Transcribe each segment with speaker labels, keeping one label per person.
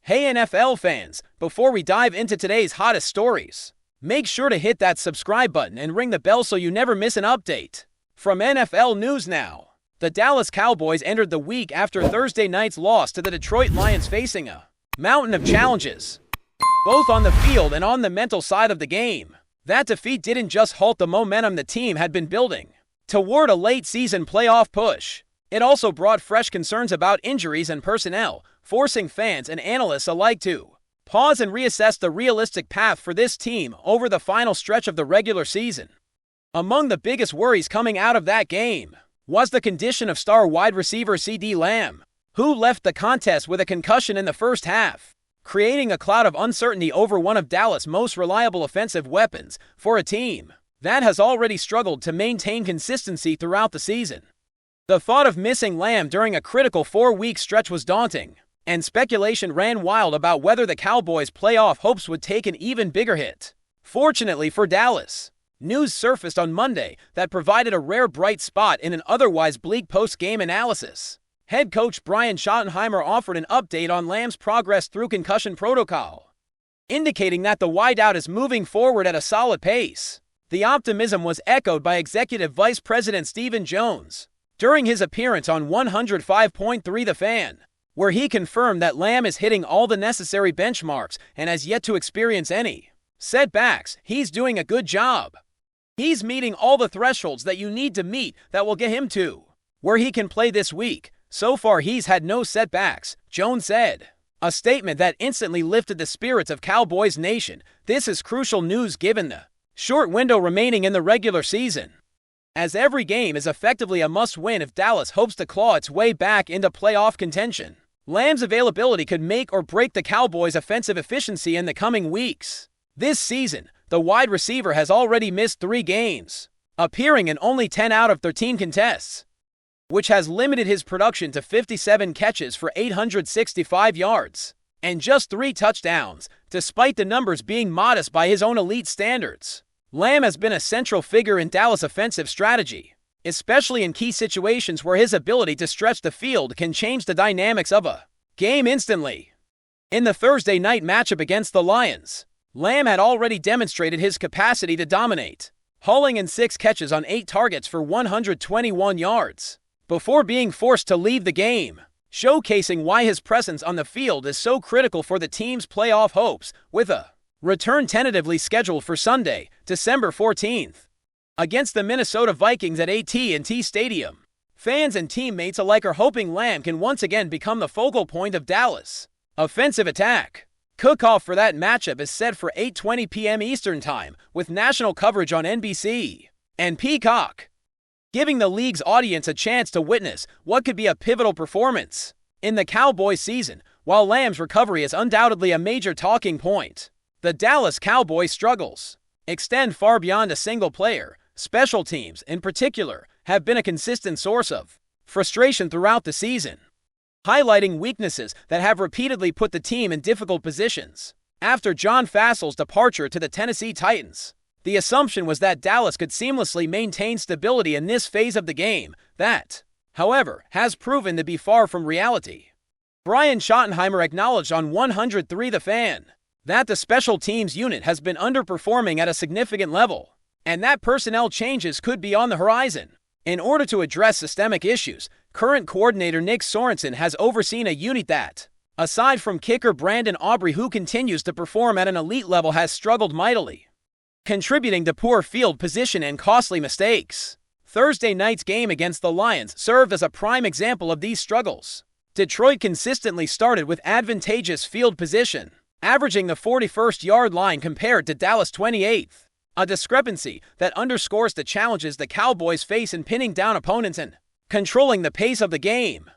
Speaker 1: Hey NFL fans, before we dive into today's hottest stories, make sure to hit that subscribe button and ring the bell so you never miss an update. From NFL News Now, the Dallas Cowboys entered the week after Thursday night's loss to the Detroit Lions, facing a mountain of challenges, both on the field and on the mental side of the game. That defeat didn't just halt the momentum the team had been building toward a late-season playoff push. It also brought fresh concerns about injuries and personnel, forcing fans and analysts alike to pause and reassess the realistic path for this team over the final stretch of the regular season. Among the biggest worries coming out of that game was the condition of star wide receiver CeeDee Lamb, who left the contest with a concussion in the first half, creating a cloud of uncertainty over one of Dallas' most reliable offensive weapons for a team that has already struggled to maintain consistency throughout the season. The thought of missing Lamb during a critical 4-week stretch was daunting, and speculation ran wild about whether the Cowboys' playoff hopes would take an even bigger hit. Fortunately for Dallas, news surfaced on Monday that provided a rare bright spot in an otherwise bleak post-game analysis. Head coach Brian Schottenheimer offered an update on Lamb's progress through concussion protocol, indicating that the wideout is moving forward at a solid pace. The optimism was echoed by Executive Vice President Stephen Jones during his appearance on 105.3 The Fan, where he confirmed that Lamb is hitting all the necessary benchmarks and has yet to experience any setbacks. He's doing a good job. He's meeting all the thresholds that you need to meet that will get him to where he can play this week. So far, he's had no setbacks, Jones said. A statement that instantly lifted the spirits of Cowboys Nation. This is crucial news given the short window remaining in the regular season, as every game is effectively a must-win if Dallas hopes to claw its way back into playoff contention. Lamb's availability could make or break the Cowboys' offensive efficiency in the coming weeks. This season, the wide receiver has already missed 3 games, appearing in only 10 out of 13 contests, which has limited his production to 57 catches for 865 yards and just 3 touchdowns, despite the numbers being modest by his own elite standards. Lamb has been a central figure in Dallas' offensive strategy, especially in key situations where his ability to stretch the field can change the dynamics of a game instantly. In the Thursday night matchup against the Lions, Lamb had already demonstrated his capacity to dominate, hauling in 6 catches on 8 targets for 121 yards, before being forced to leave the game, showcasing why his presence on the field is so critical for the team's playoff hopes, with a return tentatively scheduled for Sunday, December 14th, against the Minnesota Vikings at AT&T Stadium. Fans and teammates alike are hoping Lamb can once again become the focal point of Dallas' offensive attack. Kickoff for that matchup is set for 8:20 p.m. Eastern Time, with national coverage on NBC and Peacock, giving the league's audience a chance to witness what could be a pivotal performance in the Cowboys season. While Lamb's recovery is undoubtedly a major talking point, the Dallas Cowboys' struggles extend far beyond a single player. Special teams, in particular, have been a consistent source of frustration throughout the season, highlighting weaknesses that have repeatedly put the team in difficult positions. After John Fassel's departure to the Tennessee Titans, the assumption was that Dallas could seamlessly maintain stability in this phase of the game. That, however, has proven to be far from reality. Brian Schottenheimer acknowledged on 103 The Fan that the special teams unit has been underperforming at a significant level, and that personnel changes could be on the horizon. In order to address systemic issues, current coordinator Nick Sorensen has overseen a unit that, aside from kicker Brandon Aubrey, who continues to perform at an elite level, has struggled mightily, contributing to poor field position and costly mistakes. Thursday night's game against the Lions served as a prime example of these struggles. Detroit consistently started with advantageous field position, averaging the 41st yard line compared to Dallas' 28th, a discrepancy that underscores the challenges the Cowboys face in pinning down opponents and controlling the pace of the game.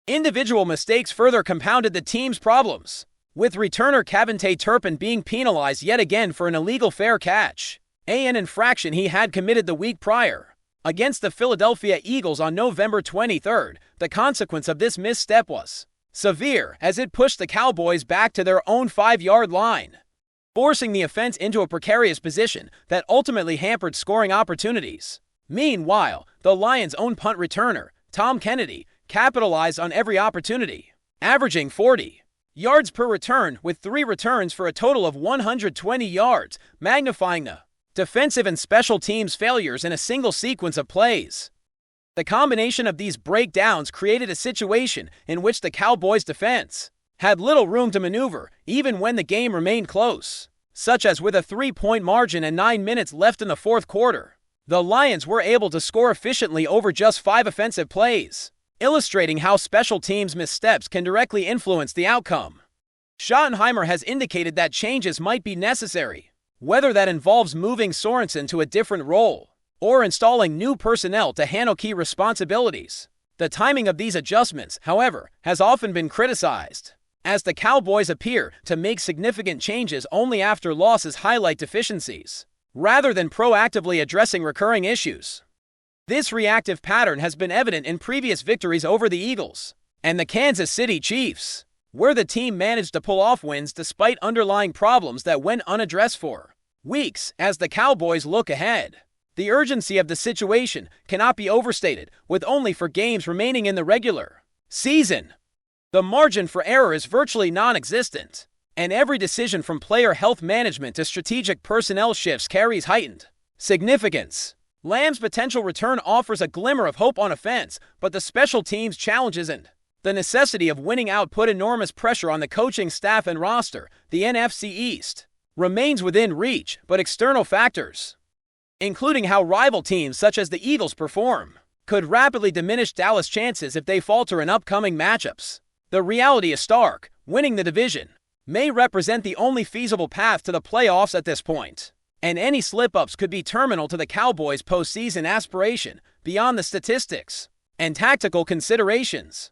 Speaker 1: Individual mistakes further compounded the team's problems, with returner Cavante Turpin being penalized yet again for an illegal fair catch, an infraction he had committed the week prior against the Philadelphia Eagles on November 23rd. The consequence of this misstep was severe, as it pushed the Cowboys back to their own 5-yard line, forcing the offense into a precarious position that ultimately hampered scoring opportunities. Meanwhile, the Lions' own punt returner, Tom Kennedy, capitalized on every opportunity, averaging 40 yards per return with 3 returns for a total of 120 yards, magnifying the defensive and special teams failures in a single sequence of plays. The combination of these breakdowns created a situation in which the Cowboys' defense had little room to maneuver, even when the game remained close, such as with a 3-point margin and 9 minutes left in the fourth quarter. The Lions were able to score efficiently over just 5 offensive plays, illustrating how special teams' missteps can directly influence the outcome. Schottenheimer has indicated that changes might be necessary, whether that involves moving Sorensen to a different role or installing new personnel to handle key responsibilities. The timing of these adjustments, however, has often been criticized, as the Cowboys appear to make significant changes only after losses highlight deficiencies, rather than proactively addressing recurring issues. This reactive pattern has been evident in previous victories over the Eagles and the Kansas City Chiefs, where the team managed to pull off wins despite underlying problems that went unaddressed for weeks. As the Cowboys look ahead, the urgency of the situation cannot be overstated, with only 4 games remaining in the regular season. The margin for error is virtually non-existent, and every decision from player health management to strategic personnel shifts carries heightened significance. Lamb's potential return offers a glimmer of hope on offense, but the special teams challenges and the necessity of winning out put enormous pressure on the coaching staff and roster. The NFC East remains within reach, but external factors, including how rival teams such as the Eagles perform, could rapidly diminish Dallas' chances if they falter in upcoming matchups. The reality is stark: winning the division may represent the only feasible path to the playoffs at this point, and any slip-ups could be terminal to the Cowboys' postseason aspiration beyond the statistics and tactical considerations.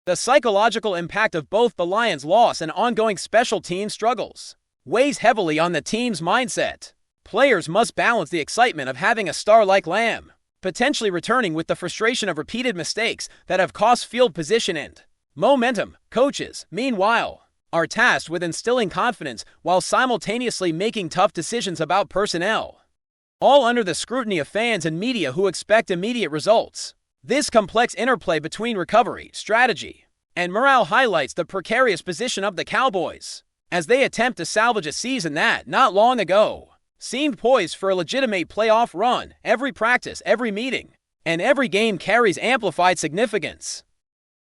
Speaker 1: The psychological impact of both the Lions' loss and ongoing special team struggles weighs heavily on the team's mindset. Players must balance the excitement of having a star like Lamb potentially returning with the frustration of repeated mistakes that have cost field position and momentum. Coaches, meanwhile, are tasked with instilling confidence while simultaneously making tough decisions about personnel, all under the scrutiny of fans and media who expect immediate results. This complex interplay between recovery, strategy, and morale highlights the precarious position of the Cowboys as they attempt to salvage a season that, not long ago, seemed poised for a legitimate playoff run. Every practice, every meeting, and every game carries amplified significance,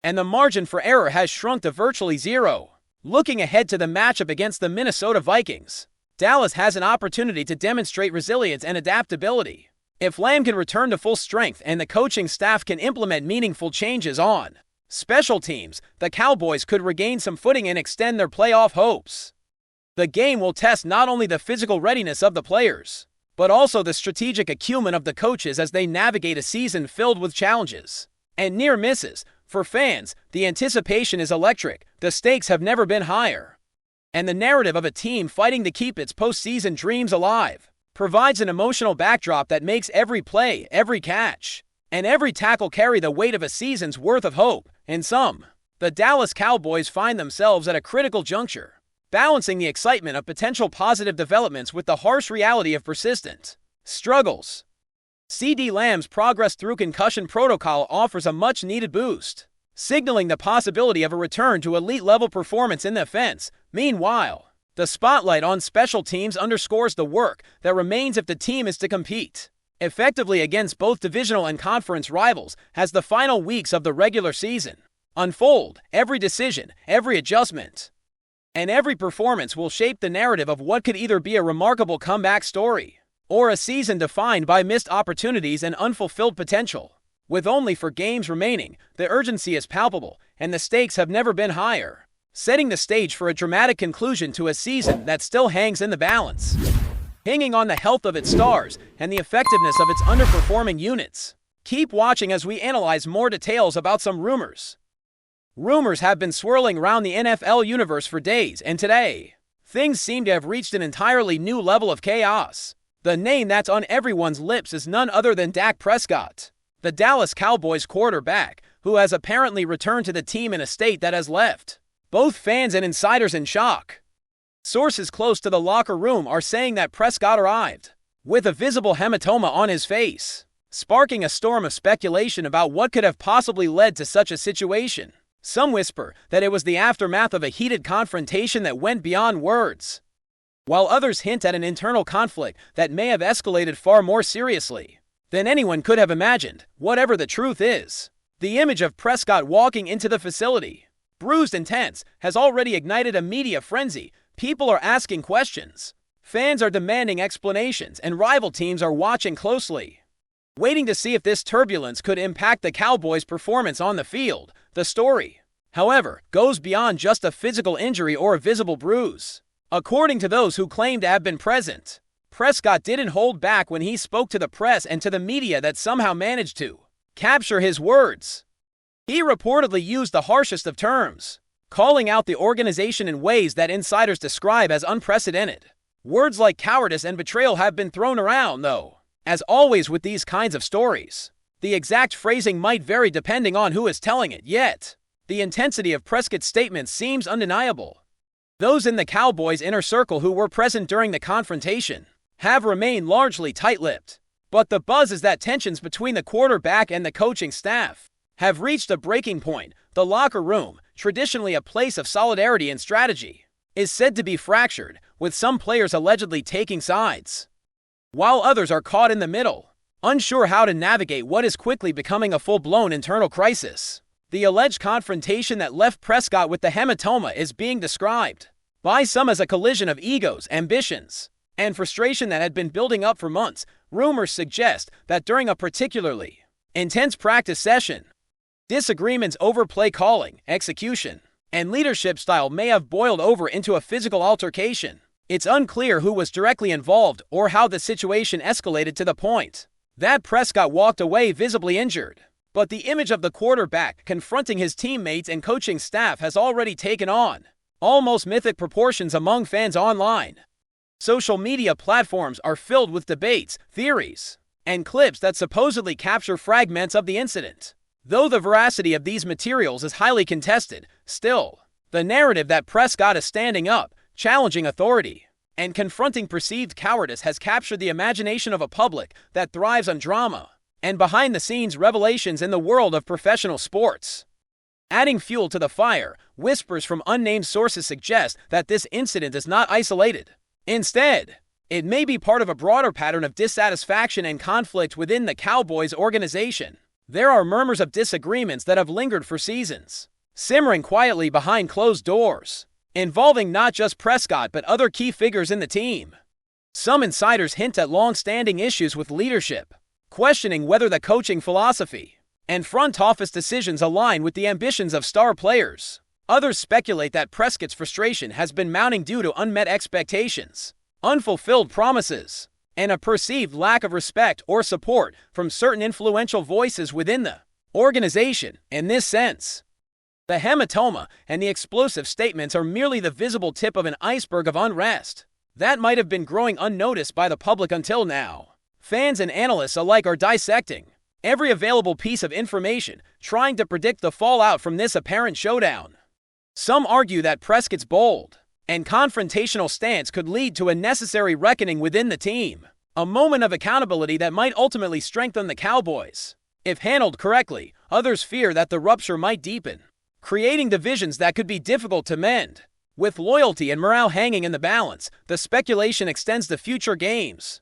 Speaker 1: and the margin for error has shrunk to virtually zero. Looking ahead to the matchup against the Minnesota Vikings, Dallas has an opportunity to demonstrate resilience and adaptability. If Lamb can return to full strength and the coaching staff can implement meaningful changes on special teams, the Cowboys could regain some footing and extend their playoff hopes. The game will test not only the physical readiness of the players, but also the strategic acumen of the coaches as they navigate a season filled with challenges and near misses. For fans, the anticipation is electric. The stakes have never been higher, and the narrative of a team fighting to keep its postseason dreams alive provides an emotional backdrop that makes every play, every catch, and every tackle carry the weight of a season's worth of hope. In sum, the Dallas Cowboys find themselves at a critical juncture, balancing the excitement of potential positive developments with the harsh reality of persistent struggles. CeeDee Lamb's progress through concussion protocol offers a much-needed boost, signaling the possibility of a return to elite-level performance in the offense. Meanwhile, the spotlight on special teams underscores the work that remains if the team is to compete effectively against both divisional and conference rivals as the final weeks of the regular season unfold. Every decision, every adjustment, and every performance will shape the narrative of what could either be a remarkable comeback story or a season defined by missed opportunities and unfulfilled potential. With only 4 games remaining, the urgency is palpable, and the stakes have never been higher, setting the stage for a dramatic conclusion to a season that still hangs in the balance, hanging on the health of its stars and the effectiveness of its underperforming units. Keep watching as we analyze more details about some rumors. Rumors have been swirling around the NFL universe for days, and today, things seem to have reached an entirely new level of chaos. The name that's on everyone's lips is none other than Dak Prescott, the Dallas Cowboys quarterback, who has apparently returned to the team in a state that has left both fans and insiders in shock. Sources close to the locker room are saying that Prescott arrived with a visible hematoma on his face, sparking a storm of speculation about what could have possibly led to such a situation. Some whisper that it was the aftermath of a heated confrontation that went beyond words, while others hint at an internal conflict that may have escalated far more seriously than anyone could have imagined. Whatever the truth is, the image of Prescott walking into the facility, bruised and tense, has already ignited a media frenzy. People are asking questions, fans are demanding explanations, and rival teams are watching closely, waiting to see if this turbulence could impact the Cowboys' performance on the field. The story, however, goes beyond just a physical injury or a visible bruise. According to those who claim to have been present, Prescott didn't hold back when he spoke to the press and to the media that somehow managed to capture his words. He reportedly used the harshest of terms, calling out the organization in ways that insiders describe as unprecedented. Words like cowardice and betrayal have been thrown around, though. As always with these kinds of stories, the exact phrasing might vary depending on who is telling it, yet the intensity of Prescott's statements seems undeniable. Those in the Cowboys' inner circle who were present during the confrontation have remained largely tight-lipped, but the buzz is that tensions between the quarterback and the coaching staff have reached a breaking point. The locker room, traditionally a place of solidarity and strategy, is said to be fractured, with some players allegedly taking sides, while others are caught in the middle, unsure how to navigate what is quickly becoming a full-blown internal crisis. The alleged confrontation that left Prescott with the hematoma is being described by some as a collision of egos, ambitions, and frustration that had been building up for months. Rumors suggest that during a particularly intense practice session, disagreements over play calling, execution, and leadership style may have boiled over into a physical altercation. It's unclear who was directly involved or how the situation escalated to the point that Prescott walked away visibly injured. But the image of the quarterback confronting his teammates and coaching staff has already taken on almost mythic proportions among fans online. Social media platforms are filled with debates, theories, and clips that supposedly capture fragments of the incident. Though the veracity of these materials is highly contested, still, the narrative that Prescott is standing up, challenging authority, and confronting perceived cowardice has captured the imagination of a public that thrives on drama and behind-the-scenes revelations in the world of professional sports. Adding fuel to the fire, whispers from unnamed sources suggest that this incident is not isolated. Instead, it may be part of a broader pattern of dissatisfaction and conflict within the Cowboys organization. There are murmurs of disagreements that have lingered for seasons, simmering quietly behind closed doors, involving not just Prescott but other key figures in the team. Some insiders hint at long-standing issues with leadership, questioning whether the coaching philosophy and front office decisions align with the ambitions of star players. Others speculate that Prescott's frustration has been mounting due to unmet expectations, unfulfilled promises, and a perceived lack of respect or support from certain influential voices within the organization. In this sense, the hematoma and the explosive statements are merely the visible tip of an iceberg of unrest that might have been growing unnoticed by the public until now. Fans and analysts alike are dissecting every available piece of information, trying to predict the fallout from this apparent showdown. Some argue that Prescott's bold and confrontational stance could lead to a necessary reckoning within the team, a moment of accountability that might ultimately strengthen the Cowboys. If handled correctly, others fear that the rupture might deepen, creating divisions that could be difficult to mend. With loyalty and morale hanging in the balance, the speculation extends to future games,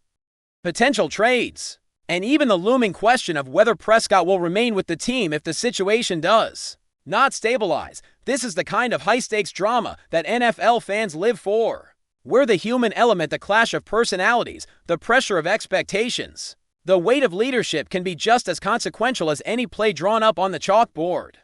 Speaker 1: potential trades, and even the looming question of whether Prescott will remain with the team if the situation does not stabilize. This is the kind of high-stakes drama that NFL fans live for, where the human element, the clash of personalities, the pressure of expectations, the weight of leadership can be just as consequential as any play drawn up on the chalkboard.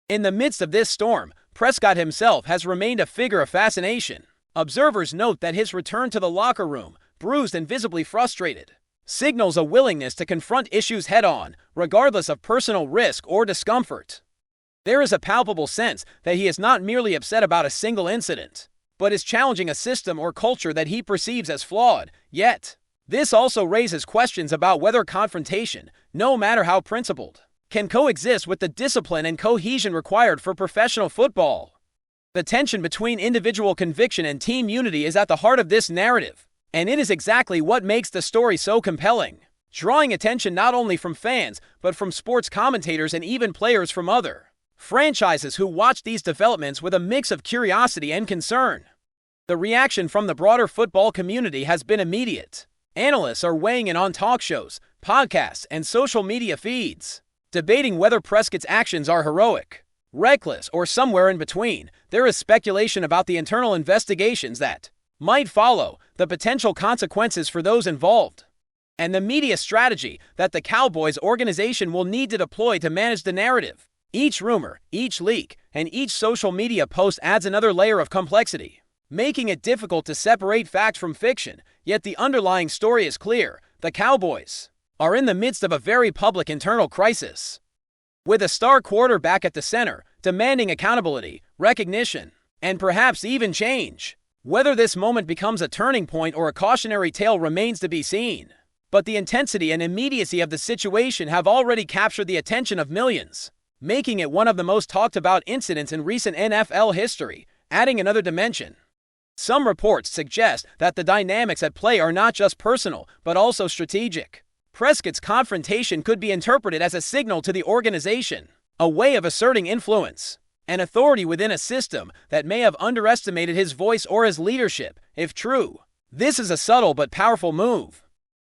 Speaker 1: In the midst of this storm, Prescott himself has remained a figure of fascination. Observers note that his return to the locker room, bruised and visibly frustrated, signals a willingness to confront issues head-on, regardless of personal risk or discomfort. There is a palpable sense that he is not merely upset about a single incident, but is challenging a system or culture that he perceives as flawed. Yet, this also raises questions about whether confrontation, no matter how principled, can coexist with the discipline and cohesion required for professional football. The tension between individual conviction and team unity is at the heart of this narrative, and it is exactly what makes the story so compelling, drawing attention not only from fans, but from sports commentators and even players from other franchises who watch these developments with a mix of curiosity and concern. The reaction from the broader football community has been immediate. Analysts are weighing in on talk shows, podcasts, and social media feeds, debating whether Prescott's actions are heroic, reckless, or somewhere in between. There is speculation about the internal investigations that might follow, the potential consequences for those involved, and the media strategy that the Cowboys organization will need to deploy to manage the narrative. Each rumor, each leak, and each social media post adds another layer of complexity, making it difficult to separate fact from fiction. Yet the underlying story is clear. The Cowboys are in the midst of a very public internal crisis, with a star quarterback at the center, demanding accountability, recognition, and perhaps even change. Whether this moment becomes a turning point or a cautionary tale remains to be seen. But the intensity and immediacy of the situation have already captured the attention of millions, making it one of the most talked about incidents in recent NFL history, adding another dimension. Some reports suggest that the dynamics at play are not just personal, but also strategic. Prescott's confrontation could be interpreted as a signal to the organization, a way of asserting influence and authority within a system that may have underestimated his voice or his leadership. If true, this is a subtle but powerful move,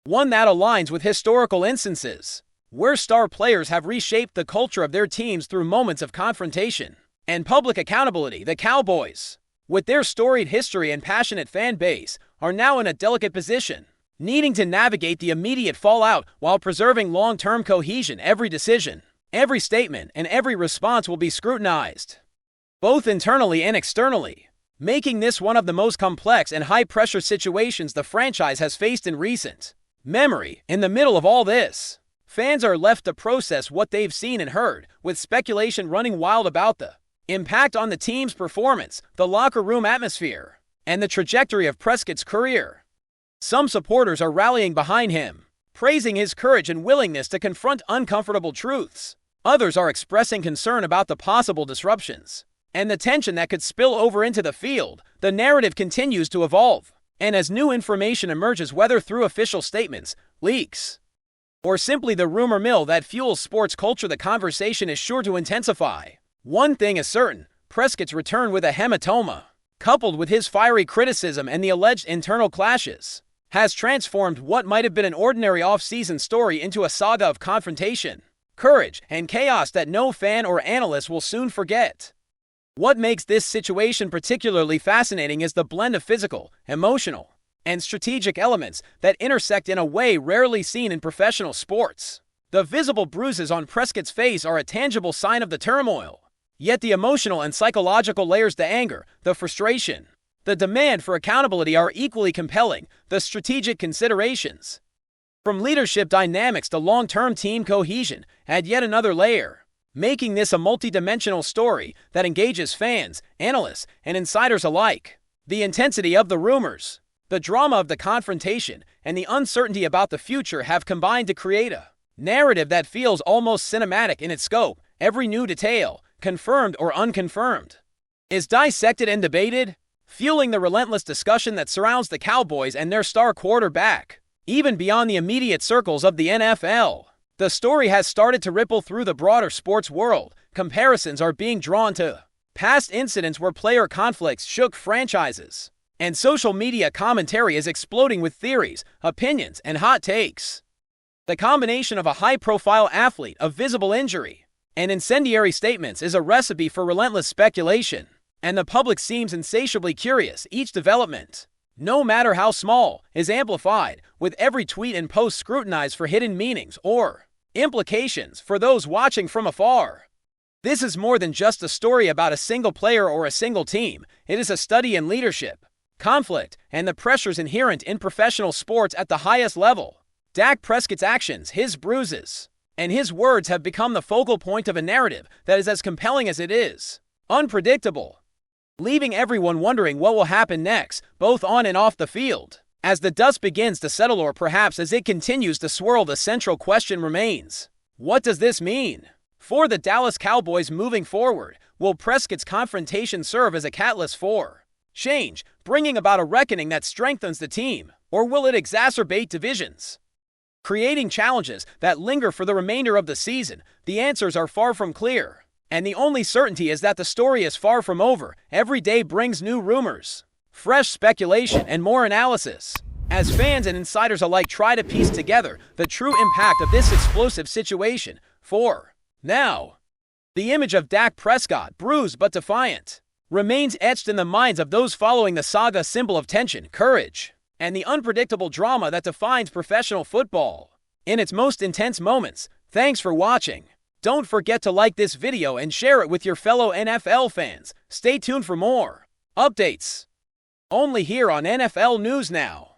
Speaker 1: one that aligns with historical instances where star players have reshaped the culture of their teams through moments of confrontation and public accountability. The Cowboys, with their storied history and passionate fan base, are now in a delicate position, needing to navigate the immediate fallout while preserving long-term cohesion. Every decision, every statement, and every response will be scrutinized, both internally and externally, making this one of the most complex and high-pressure situations the franchise has faced in recent memory. In the middle of all this, fans are left to process what they've seen and heard, with speculation running wild about the impact on the team's performance, the locker room atmosphere, and the trajectory of Prescott's career. Some supporters are rallying behind him, praising his courage and willingness to confront uncomfortable truths. Others are expressing concern about the possible disruptions and the tension that could spill over into the field. The narrative continues to evolve, and as new information emerges, whether through official statements, leaks, or simply the rumor mill that fuels sports culture, the conversation is sure to intensify. One thing is certain: Prescott's return with a hematoma, coupled with his fiery criticism and the alleged internal clashes, has transformed what might have been an ordinary off-season story into a saga of confrontation, courage, and chaos that no fan or analyst will soon forget. What makes this situation particularly fascinating is the blend of physical, emotional, and strategic elements that intersect in a way rarely seen in professional sports. The visible bruises on Prescott's face are a tangible sign of the turmoil, yet the emotional and psychological layers, the anger, the frustration, the demand for accountability, are equally compelling. The strategic considerations, from leadership dynamics to long-term team cohesion, add yet another layer, making this a multi-dimensional story that engages fans, analysts, and insiders alike. The intensity of the rumors, the drama of the confrontation, and the uncertainty about the future have combined to create a narrative that feels almost cinematic in its scope. Every new detail, confirmed or unconfirmed, is dissected and debated, fueling the relentless discussion that surrounds the Cowboys and their star quarterback. Even beyond the immediate circles of the NFL, the story has started to ripple through the broader sports world. Comparisons are being drawn to past incidents where player conflicts shook franchises, and social media commentary is exploding with theories, opinions, and hot takes. The combination of a high-profile athlete, a visible injury, and incendiary statements is a recipe for relentless speculation, and the public seems insatiably curious. Each development, no matter how small, is amplified, with every tweet and post scrutinized for hidden meanings or implications for those watching from afar. This is more than just a story about a single player or a single team. It is a study in leadership, conflict, and the pressures inherent in professional sports at the highest level. Dak Prescott's actions, his bruises, and his words have become the focal point of a narrative that is as compelling as it is unpredictable, leaving everyone wondering what will happen next, both on and off the field. As the dust begins to settle, or perhaps as it continues to swirl, the central question remains: what does this mean for the Dallas Cowboys moving forward? Will Prescott's confrontation serve as a catalyst for change, bringing about a reckoning that strengthens the team, or will it exacerbate divisions, creating challenges that linger for the remainder of the season? The answers are far from clear, And the only certainty is that the story is far from over. Every day brings new rumors, fresh speculation, and more analysis, as fans and insiders alike try to piece together the true impact of this explosive situation. For now, the image of Dak Prescott, bruised but defiant, remains etched in the minds of those following the saga, a symbol of tension, courage, and the unpredictable drama that defines professional football in its most intense moments. Thanks for watching. Don't forget to like this video and share it with your fellow NFL fans. Stay tuned for more updates only here on NFL News Now.